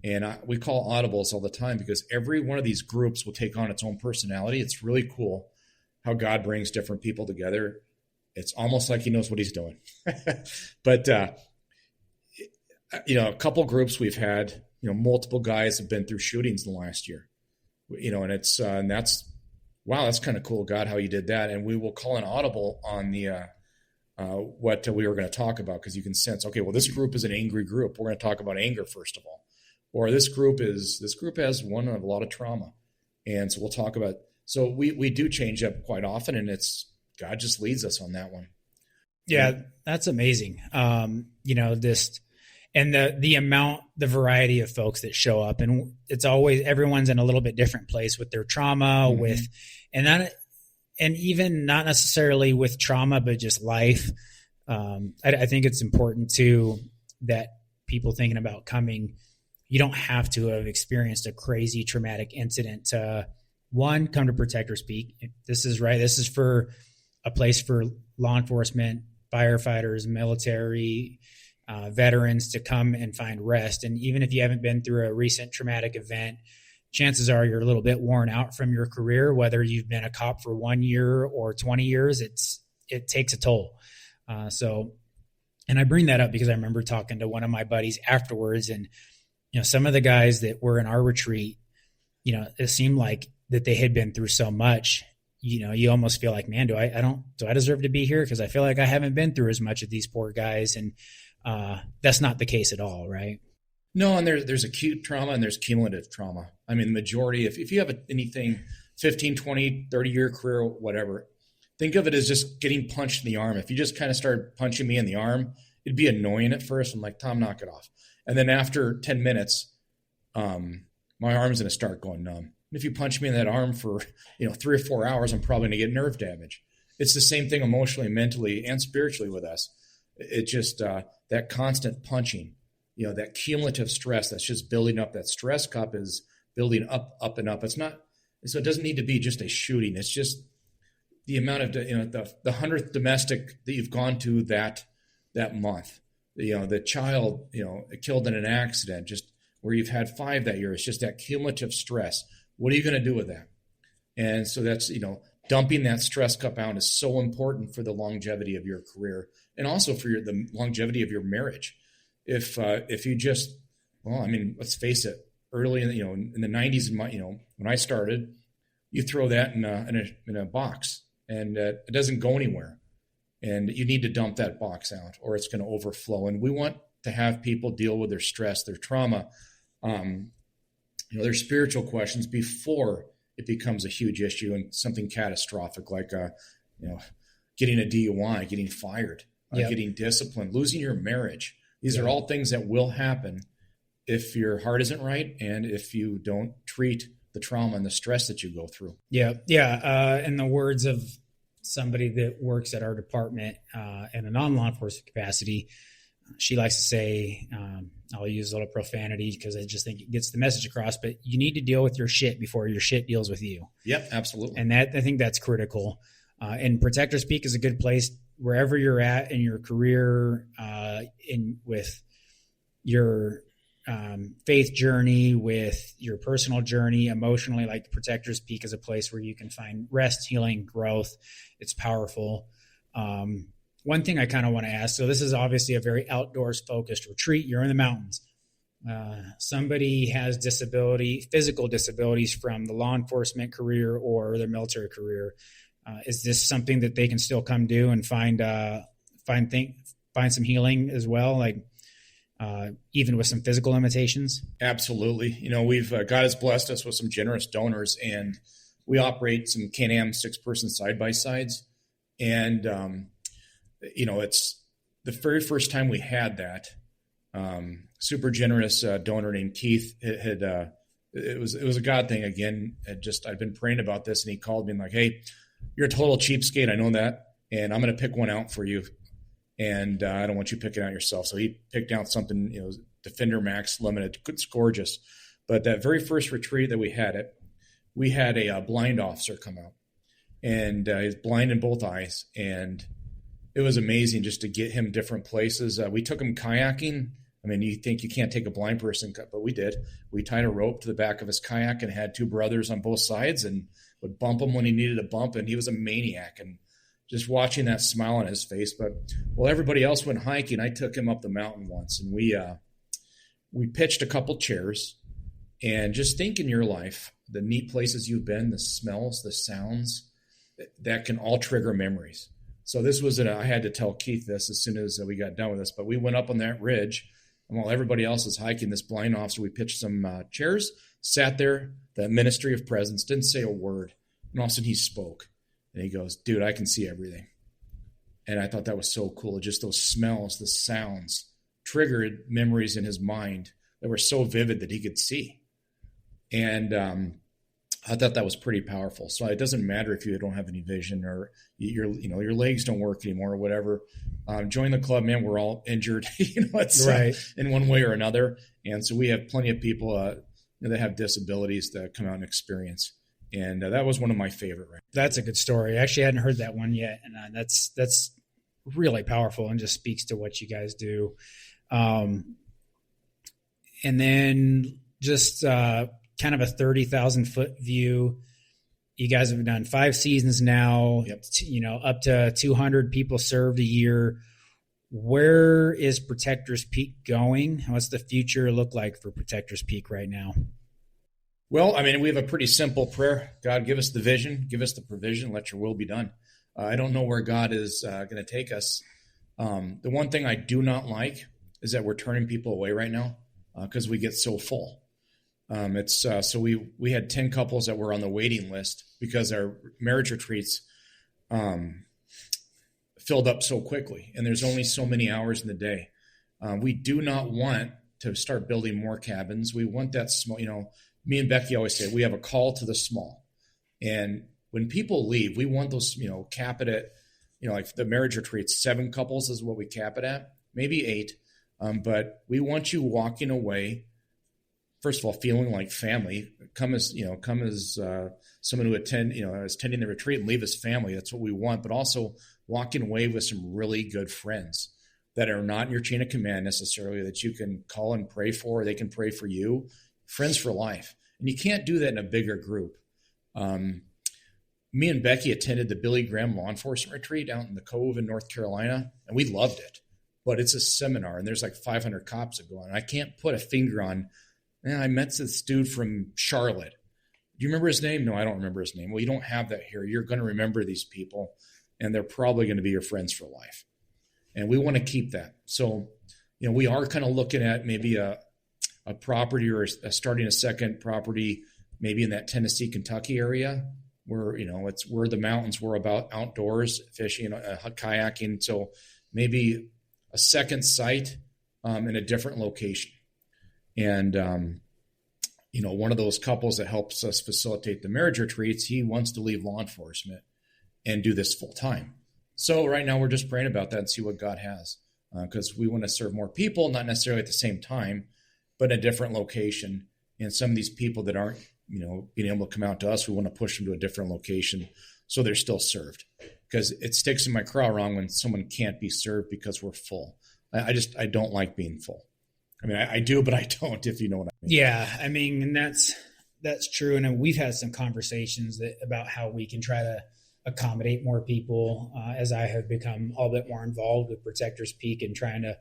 And we call audibles all the time because every one of these groups will take on its own personality. It's really cool how God brings different people together. It's almost like he knows what he's doing. But, a couple groups we've had, multiple guys have been through shootings in the last year, and it's, and that's, wow, that's kind of cool, God, how you did that. And we will call an audible on the, what we were going to talk about, because you can sense, okay, well, this group is an angry group. We're going to talk about anger first of all. Or this group has one of a lot of trauma. And so we'll talk about, so we do change up quite often, and God just leads us on that one. Yeah, that's amazing. And the variety of folks that show up, and it's always, everyone's in a little bit different place with their trauma, and even not necessarily with trauma, but just life. I think it's important too that people thinking about coming, you don't have to have experienced a crazy traumatic incident to come to Protector's Peak. This is right. This is for a place for law enforcement, firefighters, military, veterans to come and find rest. And even if you haven't been through a recent traumatic event, chances are you're a little bit worn out from your career, whether you've been a cop for 1 year or 20 years, it takes a toll. And I bring that up because I remember talking to one of my buddies afterwards, and, some of the guys that were in our retreat, it seemed like that they had been through so much, you almost feel like, man, do I deserve to be here? Cause I feel like I haven't been through as much as these poor guys. And, that's not the case at all, right? No, and there's acute trauma and there's cumulative trauma. I mean, the majority, if you have anything 15, 20, 30-year career, whatever, think of it as just getting punched in the arm. If you just kind of started punching me in the arm, it'd be annoying at first. I'm like, Tom, knock it off. And then after 10 minutes, my arm's going to start going numb. And if you punch me in that arm for 3 or 4 hours, I'm probably going to get nerve damage. It's the same thing emotionally, mentally, and spiritually with us. It's just that constant punching, that cumulative stress that's just building up. That stress cup is building up and up. It's not, so it doesn't need to be just a shooting. It's just the amount of, the 100th domestic that you've gone to that month, the child, killed in an accident, just where you've had 5 that year. It's just that cumulative stress. What are you going to do with that? And so that's, dumping that stress cup out is so important for the longevity of your career and also for the longevity of your marriage. If you just, let's face it, early in the 90s, when I started, you throw that in a box and it doesn't go anywhere. And you need to dump that box out or it's going to overflow. And we want to have people deal with their stress, their trauma, their spiritual questions before it becomes a huge issue and something catastrophic like, getting a DUI, getting fired, getting disciplined, losing your marriage. These are all things that will happen if your heart isn't right and if you don't treat the trauma and the stress that you go through. Yeah. Yeah. In the words of somebody that works at our department in a non-law enforcement capacity, she likes to say, I'll use a little profanity because I just think it gets the message across, but you need to deal with your shit before your shit deals with you. Yep, absolutely. And I think that's critical. And Protectors Peak is a good place wherever you're at in your career, with your faith journey, with your personal journey, emotionally. Like Protectors Peak is a place where you can find rest, healing, growth. It's powerful. One thing I kind of want to ask, so this is obviously a very outdoors focused retreat. You're in the mountains. Somebody has physical disabilities from the law enforcement career or their military career. Is this something that they can still come do and find some healing as well? Like, even with some physical limitations? Absolutely. We've, God has blessed us with some generous donors and we operate some Can-Am 6-person side-by-sides. And, it's the very first time we had that, super generous donor named Keith it was a God thing again. I'd been praying about this and he called me and like, hey, you're a total cheapskate. I know that. And I'm going to pick one out for you. And I don't want you picking out yourself. So he picked out something, Defender Max Limited. It's gorgeous. But that very first retreat that we had a blind officer come out. And he's blind in both eyes. And it was amazing just to get him different places. We took him kayaking. I mean, you think you can't take a blind person, but we did. We tied a rope to the back of his kayak and had 2 brothers on both sides and would bump him when he needed a bump. And he was a maniac. And just watching that smile on his face. But while everybody else went hiking, I took him up the mountain once. And we pitched a couple chairs. And just think in your life, the neat places you've been, the smells, the sounds, that can all trigger memories. So this was I had to tell Keith this as soon as we got done with this, but we went up on that ridge, and while everybody else is hiking, this blind officer, we pitched some chairs, sat there, the ministry of presence, didn't say a word, and all of a sudden he spoke, and he goes, dude, I can see everything. And I thought that was so cool. Just those smells, the sounds, triggered memories in his mind that were so vivid that he could see. And I thought that was pretty powerful. So it doesn't matter if you don't have any vision or your legs don't work anymore or whatever. Join the club, man. We're all injured, it's right. In one way or another. And so we have plenty of people that have disabilities that come out and experience. And that was one of my favorite. Right? That's a good story. I actually hadn't heard that one yet. And that's really powerful and just speaks to what you guys do. And then just kind of a 30,000 foot view. You guys have done 5 seasons now, yep. Up to 200 people served a year. Where is Protectors Peak going? What's the future look like for Protectors Peak right now? Well, I mean, we have a pretty simple prayer. God, give us the vision, give us the provision, let your will be done. I don't know where God is going to take us. The one thing I do not like is that we're turning people away right now because we get so full. So we had 10 couples that were on the waiting list because our marriage retreats filled up so quickly, and there's only so many hours in the day. We do not want to start building more cabins. We want that small, me and Becky always say we have a call to the small. And when people leave, we want those, cap it at, like the marriage retreats, 7 couples is what we cap it at, maybe 8. But we want you walking away, first of all, feeling like family. Come as someone who is attending the retreat and leave as family. That's what we want. But also walking away with some really good friends that are not in your chain of command necessarily, that you can call and pray for, or they can pray for you, friends for life. And you can't do that in a bigger group. Me and Becky attended the Billy Graham Law Enforcement Retreat out in the Cove in North Carolina, and we loved it. But it's a seminar, and there's like 500 cops that go on. I can't put a finger on, I met this dude from Charlotte. Do you remember his name? No, I don't remember his name. Well, you don't have that here. You're going to remember these people, and they're probably going to be your friends for life. And we want to keep that. So, we are kind of looking at maybe a property or starting a second property, maybe in that Tennessee, Kentucky area where, it's where the mountains were about outdoors, fishing, kayaking. So maybe a second site in a different location. And, one of those couples that helps us facilitate the marriage retreats, he wants to leave law enforcement and do this full time. So right now we're just praying about that and see what God has, because we want to serve more people, not necessarily at the same time, but in a different location. And some of these people that aren't, being able to come out to us, we want to push them to a different location so they're still served. Because it sticks in my craw wrong when someone can't be served because we're full. I don't like being full. I mean, I do, but I don't, if you know what I mean. Yeah, I mean, and that's true. And we've had some conversations about how we can try to accommodate more people as I have become a little bit more involved with Protectors Peak and trying to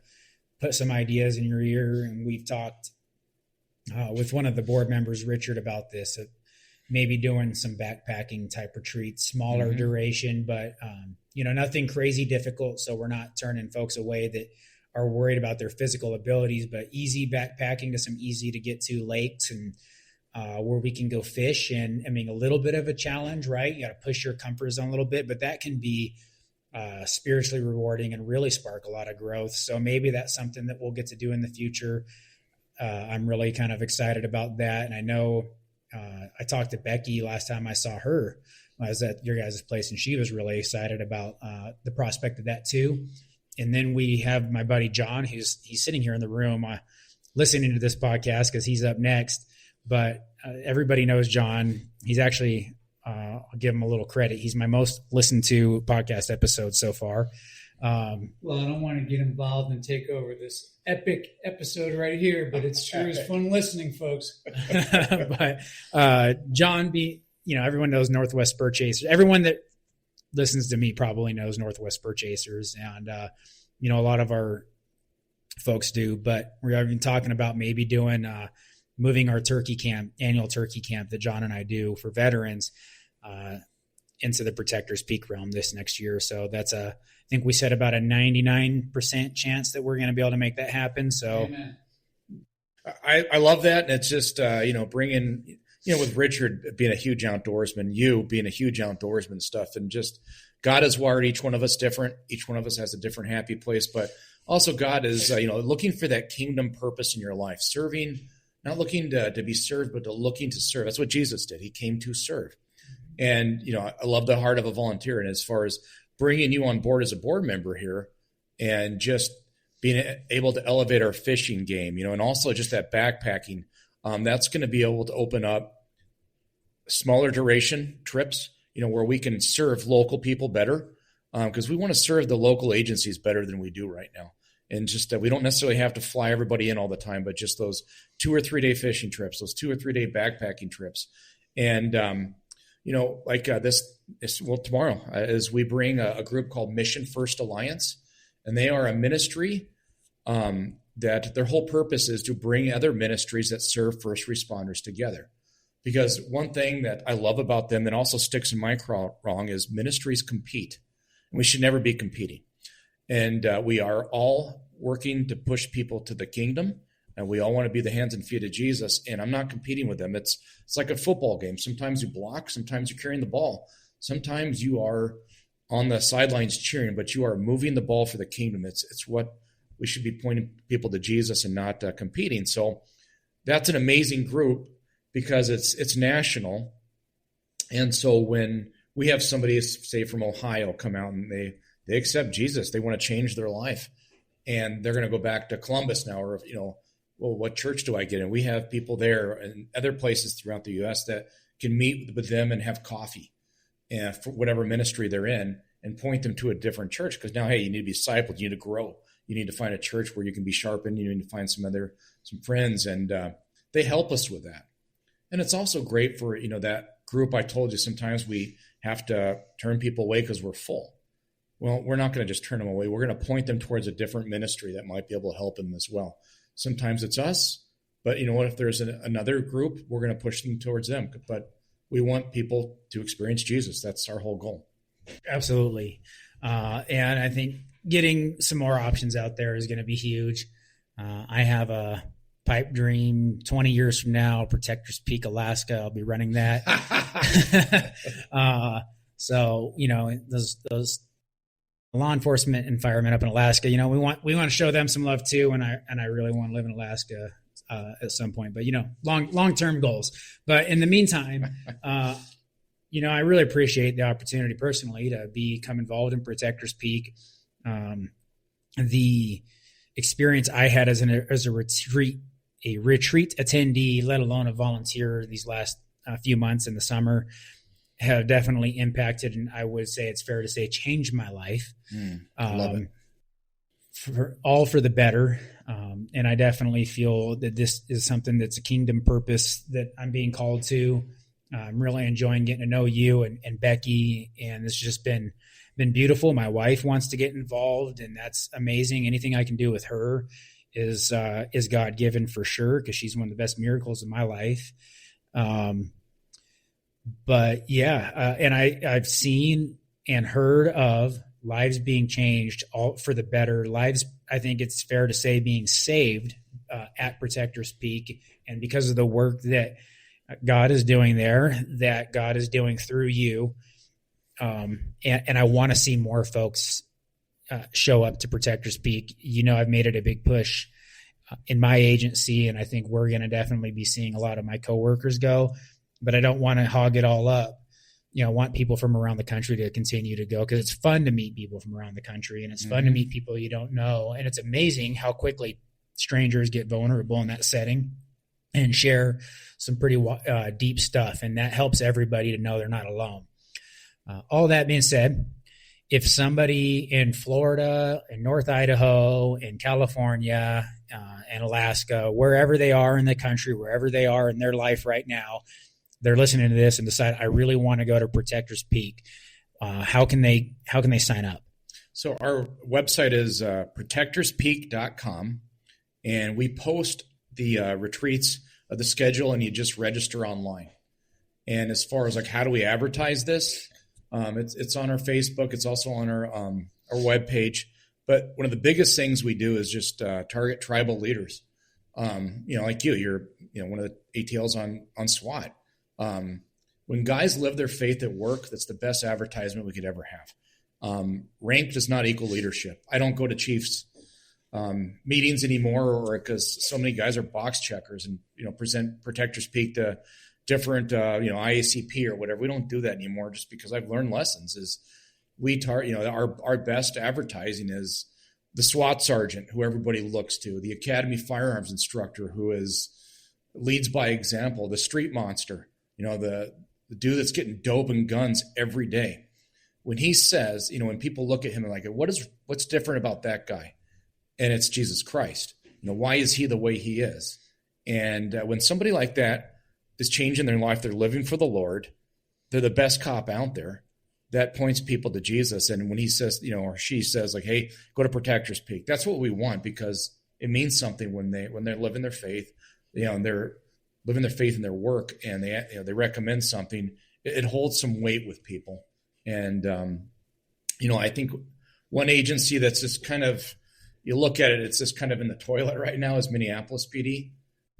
put some ideas in your ear. And we've talked with one of the board members, Richard, about this, maybe doing some backpacking type retreats, smaller duration, but, nothing crazy difficult. So we're not turning folks away that are worried about their physical abilities, but easy backpacking to some easy to get to lakes and where we can go fish. And I mean, a little bit of a challenge, right? You got to push your comfort zone a little bit, but that can be spiritually rewarding and really spark a lot of growth. So maybe that's something that we'll get to do in the future. I'm really kind of excited about that. And I know I talked to Becky last time I saw her. I was at your guys' place, and she was really excited about the prospect of that too. And then we have my buddy John, he's sitting here in the room listening to this podcast because he's up next. But everybody knows John. He's actually, I'll give him a little credit. He's my most listened to podcast episode so far. Well, I don't want to get involved and take over this epic episode right here, but it's sure is fun listening, folks. But John, everyone knows Northwest Spur Chasers. Everyone that listens to me probably knows Northwest Spur Chasers, and a lot of our folks do. But we're even talking about maybe doing moving our annual turkey camp that John and I do for veterans into the Protectors Peak realm this next year. So that's I think we said about a 99% chance that we're going to be able to make that happen. So I love that. And it's just, bringing, with Richard being a huge outdoorsman, you being a huge outdoorsman and stuff, and just God has wired each one of us different. Each one of us has a different happy place, but also God is, looking for that kingdom purpose in your life, serving, not looking to be served, but looking to serve. That's what Jesus did. He came to serve. And, I love the heart of a volunteer. And as far as bringing you on board as a board member here and just being able to elevate our fishing game, and also just that backpacking, that's going to be able to open up smaller duration trips, where we can serve local people better, because we want to serve the local agencies better than we do right now. And just that we don't necessarily have to fly everybody in all the time, but just those 2 or 3 day fishing trips, those 2 or 3 day backpacking trips. And, tomorrow as we bring a group called Mission First Alliance, and they are a ministry that their whole purpose is to bring other ministries that serve first responders together. Because one thing that I love about them that also sticks in my craw wrong is ministries compete. And we should never be competing. And we are all working to push people to the kingdom. And we all want to be the hands and feet of Jesus. And I'm not competing with them. It's like a football game. Sometimes you block. Sometimes you're carrying the ball. Sometimes you are on the sidelines cheering, but you are moving the ball for the kingdom. It's what we should be pointing people to Jesus and not competing. So that's an amazing group because it's national. And so when we have somebody, say from Ohio, come out and they accept Jesus, they want to change their life, and they're going to go back to Columbus now, or well, what church do I get in? We have people there and other places throughout the U.S. that can meet with them and have coffee and for whatever ministry they're in and point them to a different church. Because now, hey, you need to be discipled. You need to grow. You need to find a church where you can be sharpened. You need to find some friends, and they help us with that. And it's also great for, that group I told you sometimes we have to turn people away because we're full. Well, we're not going to just turn them away. We're going to point them towards a different ministry that might be able to help them as well. Sometimes it's us, but what if there's another group, we're going to push them towards them. But we want people to experience Jesus. That's our whole goal. Absolutely. And I think getting some more options out there is going to be huge. I have a pipe dream 20 years from now, Protectors Peak, Alaska. I'll be running that. So, those law enforcement and firemen up in Alaska, we want to show them some love too. And I really want to live in Alaska at some point, but long-term goals. But in the meantime, I really appreciate the opportunity personally to become involved in Protectors Peak. The experience I had as a retreat attendee, let alone a volunteer these last few months in the summer, have definitely impacted, and I would say it's fair to say changed my life. Love it. For the better. And I definitely feel that this is something that's a kingdom purpose that I'm being called to. I'm really enjoying getting to know you and Becky, and it's just been beautiful. My wife wants to get involved, and that's amazing. Anything I can do with her is God given for sure, because she's one of the best miracles of my life. But yeah, and I've seen and heard of lives being changed all for the better. Lives, I think it's fair to say, being saved at Protectors Peak, and because of the work that God is doing there, that God is doing through you. And I want to see more folks show up to Protectors Peak. I've made it a big push in my agency, and I think we're going to definitely be seeing a lot of my coworkers go, but I don't want to hog it all up. I want people from around the country to continue to go, because it's fun to meet people from around the country, and it's fun to meet people you don't know. And it's amazing how quickly strangers get vulnerable in that setting and share some pretty deep stuff. And that helps everybody to know they're not alone. All that being said, if somebody in Florida, in North Idaho, in California, and Alaska, wherever they are in the country, wherever they are in their life right now, they're listening to this and decide, I really want to go to Protectors Peak, how can they sign up? So our website is protectorspeak.com, and we post the retreats of the schedule, and you just register online. And as far as how do we advertise this? It's on our Facebook. It's also on our webpage. But one of the biggest things we do is just target tribal leaders. Like you're one of the ATLs on SWAT. When guys live their faith at work, that's the best advertisement we could ever have. Rank does not equal leadership. I don't go to Chiefs meetings anymore, or because so many guys are box checkers and present Protectors Peak to different IACP or whatever. We don't do that anymore, just because I've learned lessons. Is we our best advertising is the SWAT sergeant who everybody looks to, the Academy firearms instructor who leads by example, the street monster, the dude that's getting dope and guns every day. When he says, when people look at him and what's different about that guy? And it's Jesus Christ. Why is he the way he is? And when somebody like that is changing their life, they're living for the Lord, they're the best cop out there, that points people to Jesus. And when he says, or she says hey, go to Protectors Peak, that's what we want, because it means something when they're living their faith, and they're living their faith in their work, and they recommend something. It holds some weight with people. And, I think one agency that's just kind of, you look at it, it's just kind of in the toilet right now is Minneapolis PD.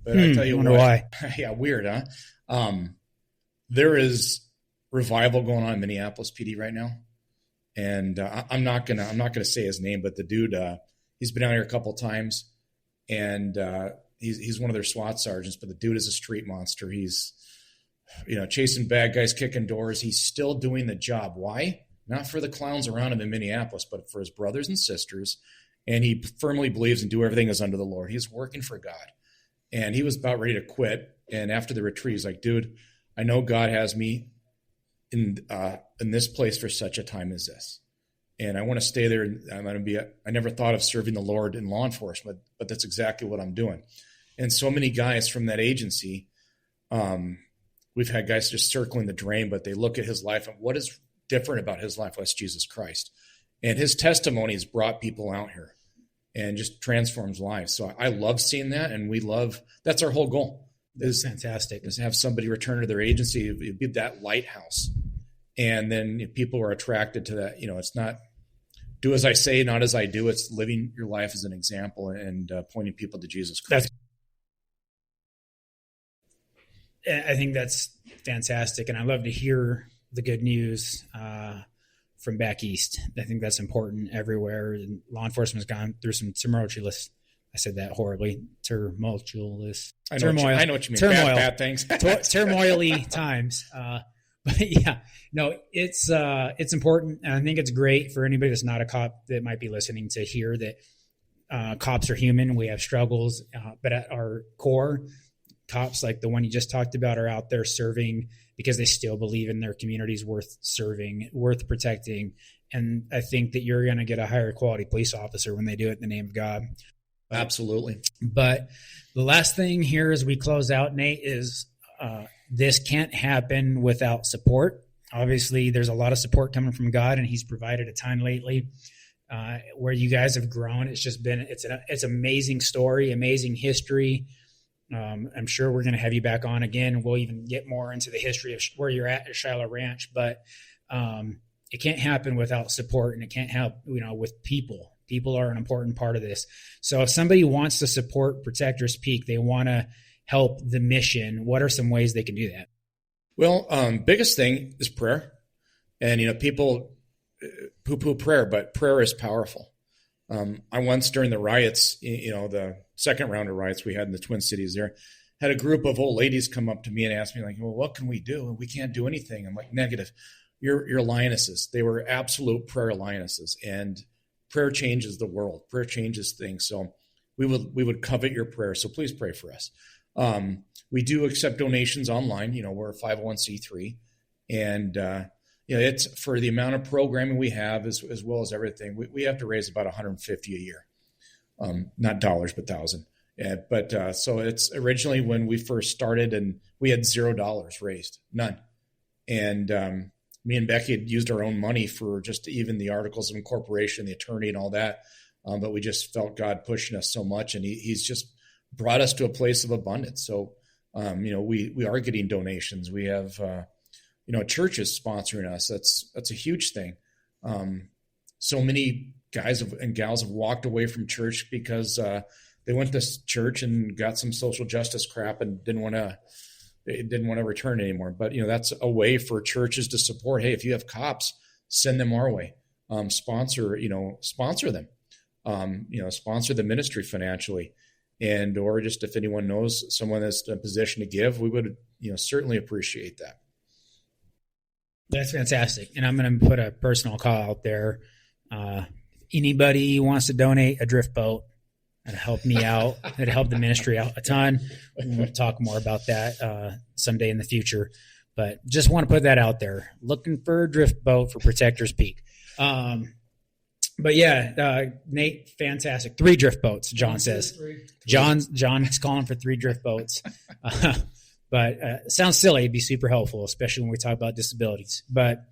But I tell you what, why. Yeah, weird, huh? There is revival going on in Minneapolis PD right now. And I'm not gonna say his name, but the dude, he's been out here a couple of times, and he's one of their SWAT sergeants, but the dude is a street monster. He's, chasing bad guys, kicking doors. He's still doing the job. Why? Not for the clowns around him in Minneapolis, but for his brothers and sisters. And he firmly believes and do everything as unto the Lord. He's working for God. And he was about ready to quit. And after the retreat, he's like, dude, I know God has me in this place for such a time as this. and I want to stay there. I'm going to be, I never thought of serving the Lord in law enforcement, but that's exactly what I'm doing. And so many guys from that agency, we've had guys just circling the drain, but they look at his life and what is different about his life? Well, that's Jesus Christ. And his testimony has brought people out here and just transforms lives. So I love seeing that. And that's our whole goal. That's fantastic. Is to have somebody return to their agency, it'd be that lighthouse. And then if people are attracted to that, it's not do as I say, not as I do. It's living your life as an example and pointing people to Jesus Christ. I think that's fantastic. And I love to hear the good news from back east. I think that's important everywhere. And law enforcement has gone through some tumultuous, I said that horribly, tumultuous. I know what you mean. Turmoil. Bad things. Turmoily times. But yeah, no, it's important. And I think it's great for anybody that's not a cop that might be listening to hear that cops are human. We have struggles, but at our core, cops like the one you just talked about are out there serving because they still believe in their communities worth serving, worth protecting. And I think that you're going to get a higher quality police officer when they do it in the name of God. Absolutely. But the last thing here as we close out, Nate, is this can't happen without support. Obviously, there's a lot of support coming from God, and he's provided a ton lately where you guys have grown. It's just been, it's an amazing story, amazing history. I'm sure we're going to have you back on again. We'll even get more into the history of where you're at Shiloh Ranch, but it can't happen without support, and it can't help, with people. People are an important part of this. So if somebody wants to support Protectors Peak, they want to help the mission, what are some ways they can do that? Well, biggest thing is prayer. And, people poo-poo prayer, but prayer is powerful. I once during the riots, the second round of riots we had in the Twin Cities there, had a group of old ladies come up to me and ask me like, well, what can we do? We can't do anything. I'm like, negative. You're lionesses. They were absolute prayer lionesses, and prayer changes the world. Prayer changes things. So we would covet your prayer. So please pray for us. We do accept donations online. We're a 501c3, and it's for the amount of programming we have as well as everything. We have to raise about $150 a year, not dollars, but thousand. So it's originally when we first started, and we had $0 raised, none. And me and Becky had used our own money for just even the articles of incorporation, the attorney, and all that. But we just felt God pushing us so much, and He's just brought us to a place of abundance. So, we are getting donations. We have, churches sponsoring us. That's a huge thing. So many guys and gals have walked away from church because they went to church and got some social justice crap and didn't want to return anymore. But, that's a way for churches to support. Hey, if you have cops, send them our way. Sponsor them. Sponsor the ministry financially. And or just if anyone knows someone that's in a position to give, we would certainly appreciate that. That's fantastic. And I'm going to put a personal call out there. Anybody wants to donate a drift boat and help me out, it'd help the ministry out a ton. We'll talk more about that someday in the future. But just want to put that out there. Looking for a drift boat for Protectors Peak. But yeah, Nate, fantastic. 3 drift boats, John says. John is calling for 3 drift boats. But it sounds silly. It'd be super helpful, especially when we talk about disabilities. But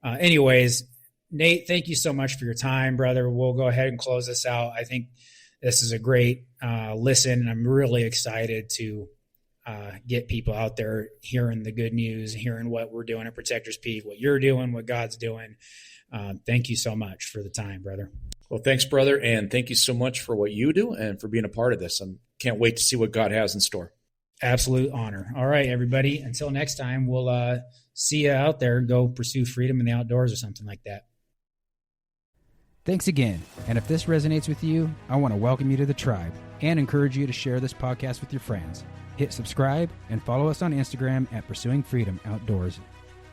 anyways, Nate, thank you so much for your time, brother. We'll go ahead and close this out. I think this is a great listen, and I'm really excited to get people out there hearing the good news, hearing what we're doing at Protectors Peak, what you're doing, what God's doing. Thank you so much for the time, brother. Well, thanks, brother. And thank you so much for what you do and for being a part of this. I can't wait to see what God has in store. Absolute honor. All right, everybody. Until next time, we'll see you out there. Go pursue freedom in the outdoors or something like that. Thanks again. And if this resonates with you, I want to welcome you to the tribe and encourage you to share this podcast with your friends. Hit subscribe and follow us on Instagram at Pursuing Freedom Outdoors.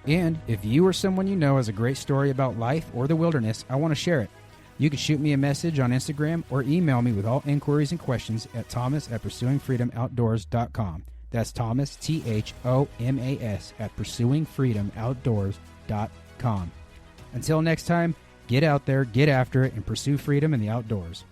And if you or someone you know has a great story about life or the wilderness, I want to share it. You can shoot me a message on Instagram or email me with all inquiries and questions at thomas@pursuingfreedomoutdoors.com. That's Thomas, THOMAS, at pursuingfreedomoutdoors.com. Until next time, Get out there, get after it, and pursue freedom in the outdoors.